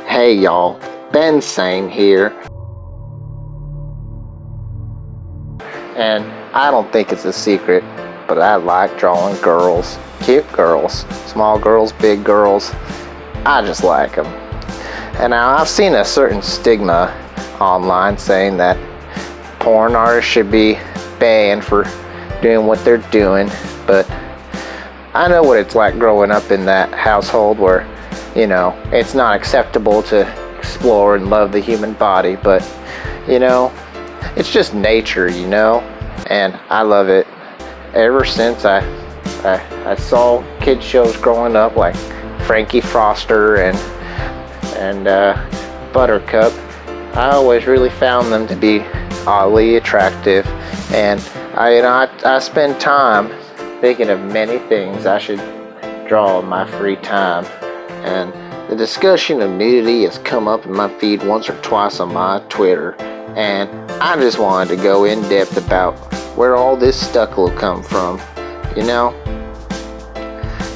Hey y'all, Ken-Sane here, and I don't think it's a secret, but I like drawing girls. Cute girls, small girls, big girls, I just like them. And now I've seen a certain stigma online saying that porn artists should be banned for doing what they're doing, but I know what it's like growing up in that household where, it's not acceptable to explore and love the human body, but, it's just nature, and I love it. Ever since I saw kid shows growing up like Frankie Foster and Buttercup, I always really found them to be oddly attractive, and I spend time thinking of many things I should draw in my free time. And the discussion of nudity has come up in my feed once or twice on my Twitter, and I just wanted to go in depth about where all this stucco come from.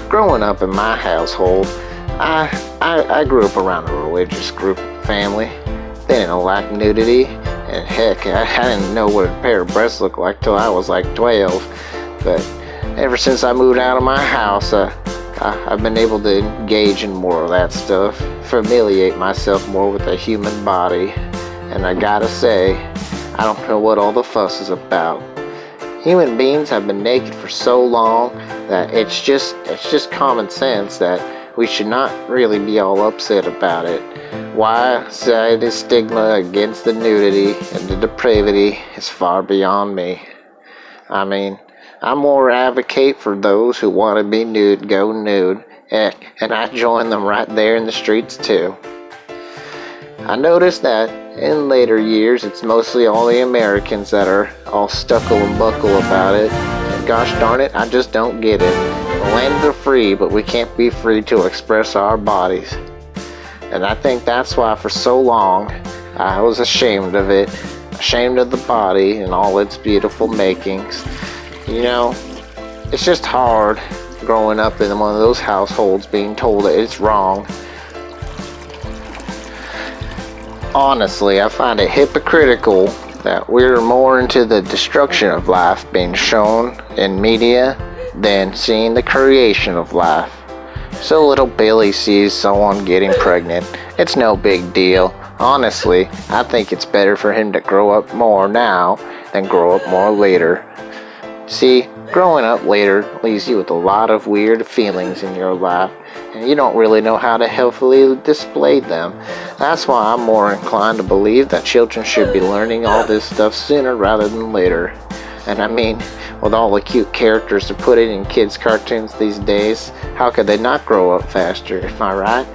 Growing up in my household, I grew up around a religious group family. They didn't like nudity, and heck, I didn't know what a pair of breasts looked like till I was like 12. But ever since I moved out of my house, I've been able to engage in more of that stuff, familiate myself more with the human body, and I gotta say, I don't know what all the fuss is about. Human beings have been naked for so long that it's just common sense that we should not really be all upset about it. Why say this stigma against the nudity and the depravity is far beyond me. I mean, I more advocate for those who want to be nude, go nude, and I join them right there in the streets too. I noticed that in later years it's mostly all the Americans that are all stucco and buckle about it, and gosh darn it, I just don't get it. The land are free, but we can't be free to express our bodies. And I think that's why for so long I was ashamed of it, ashamed of the body and all its beautiful makings. It's just hard growing up in one of those households being told that it's wrong. Honestly, I find it hypocritical that we're more into the destruction of life being shown in media than seeing the creation of life. So little Billy sees someone getting pregnant, it's no big deal. Honestly, I think it's better for him to grow up more now than grow up more later. See, growing up later leaves you with a lot of weird feelings in your life, and you don't really know how to healthily display them. That's why I'm more inclined to believe that children should be learning all this stuff sooner rather than later. And I mean, with all the cute characters to put in kids' cartoons these days, how could they not grow up faster, am I right?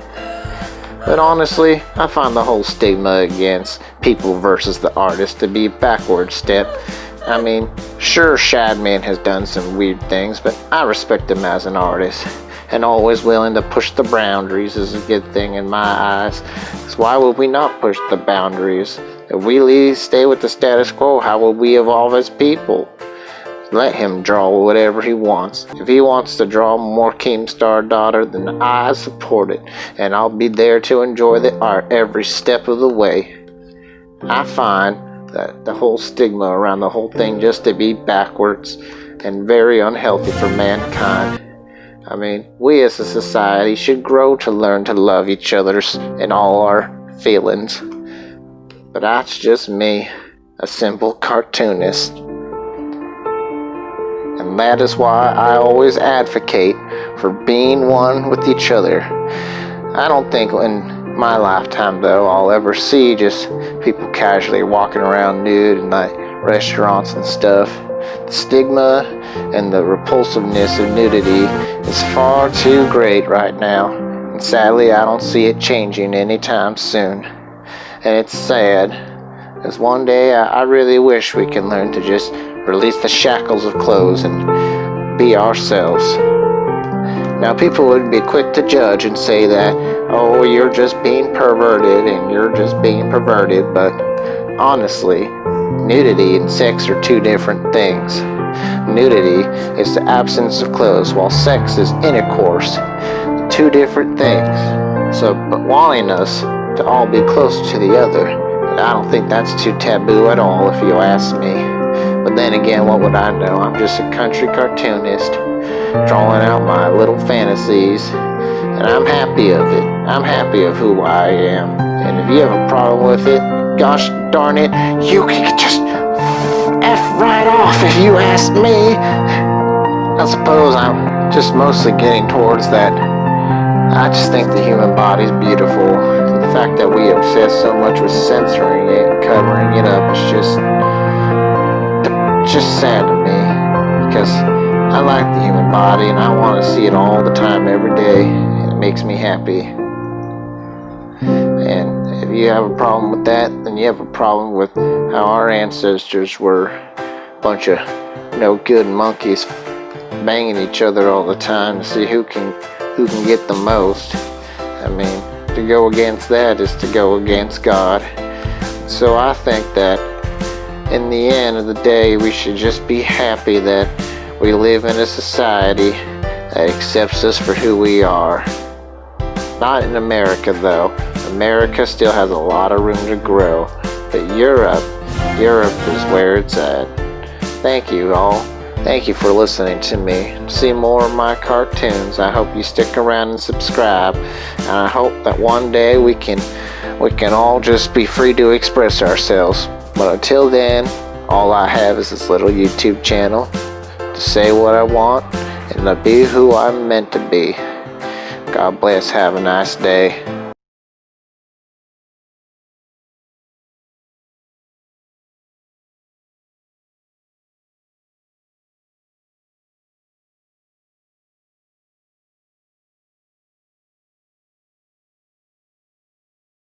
But honestly, I find the whole stigma against people versus the artist to be a backward step. I mean, sure, Shadman has done some weird things, but I respect him as an artist, and always willing to push the boundaries is a good thing in my eyes. So why would we not push the boundaries? If we stay with the status quo, how will we evolve as people? Let him draw whatever he wants. If he wants to draw more Keemstar daughter, then I support it, and I'll be there to enjoy the art every step of the way. I find that the whole stigma around the whole thing just to be backwards and very unhealthy for mankind. I mean, we as a society should grow to learn to love each other and all our feelings. But that's just me, a simple cartoonist. And that is why I always advocate for being one with each other. I don't think in my lifetime, though, I'll ever see just people casually walking around nude in like restaurants and stuff. The stigma and the repulsiveness of nudity is far too great right now, and sadly I don't see it changing anytime soon. And it's sad, as one day I really wish we can learn to just release the shackles of clothes and be ourselves. Now, people would be quick to judge and say that, oh, you're just being perverted and you're just being perverted, but honestly, nudity and sex are two different things. Nudity is the absence of clothes, while sex is intercourse. Two different things. So, but wanting us to all be close to the other, I don't think that's too taboo at all, if you ask me. But then again, what would I know? I'm just a country cartoonist, drawing out my little fantasies, and I'm happy of it. I'm happy of who I am. And if you have a problem with it, gosh darn it, you can just F right off, if you ask me. I suppose I'm just mostly getting towards that. I just think the human body's beautiful. The fact that we obsess so much with censoring it and covering it up is just sad to me. Because I like the human body and I want to see it all the time, every day. It makes me happy. And if you have a problem with that, then you have a problem with how our ancestors were a bunch of no good monkeys banging each other all the time to see who can get the most. I mean, to go against that is to go against God. So I think that in the end of the day, we should just be happy that we live in a society that accepts us for who we are. Not in America though. America still has a lot of room to grow. But Europe is where it's at. Thank you all. Thank you for listening to me. To see more of my cartoons, I hope you stick around and subscribe. And I hope that one day we can all just be free to express ourselves. But until then, all I have is this little YouTube channel to say what I want and to be who I'm meant to be. God bless. Have a nice day.